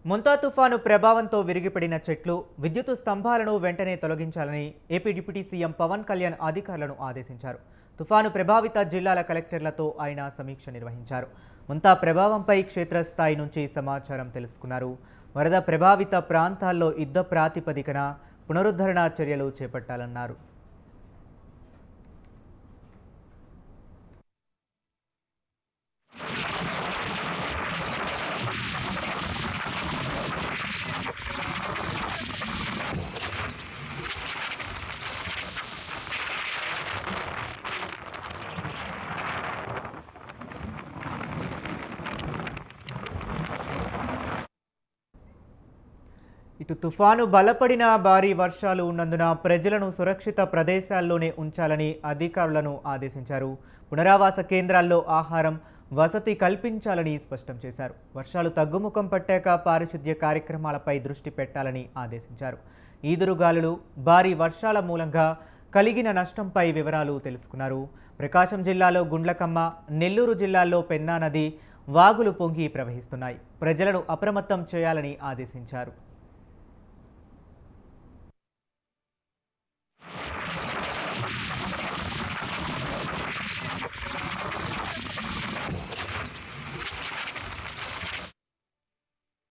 ముంతా తుఫాను ప్రభావంతో విరిగిపడిన చెట్లు, విద్యుత్ స్తంభాలను వెంటనే తొలగించాలని AP deputy CM Pawan Kalyan అధికారులను ఆదేశించారు. తుఫాను ప్రభావిత జిల్లాల కలెక్టర్లతో ఆయన సమీక్ష నిర్వహించారు. ముంతా ప్రభావంపై క్షేత్రస్థాయి నుంచి సమాచారం తెలుసుకున్నారు. వరద ప్రభావిత ప్రాంతాల్లో యుద్ధ ప్రాతిపదికన పునరుద్ధరణ చర్యలు చేపట్టాలన్నారు. ఇటు తుఫాను బలపడిన భారీ వర్షాలు ఉన్నందున ప్రజలను సురక్షిత ప్రదేశాల్లోనే ఉంచాలని అధికారులను ఆదేశించారు. పునరావాస కేంద్రాల్లో ఆహారం, వసతి కల్పించాలని స్పష్టం చేశారు. వర్షాలు తగ్గుముఖం పట్టాక పారిశుద్ధ్య కార్యక్రమాలపై దృష్టి పెట్టాలని ఆదేశించారు. ఈదురుగాలులు, భారీ వర్షాల మూలంగా కలిగిన నష్టంపై వివరాలు తెలుసుకున్నారు. ప్రకాశం జిల్లాలో గుండ్లకమ్మ, నెల్లూరు జిల్లాల్లో పెన్నా నది వాగులు పొంగి ప్రవహిస్తున్నాయి. ప్రజలను అప్రమత్తం చేయాలని ఆదేశించారు.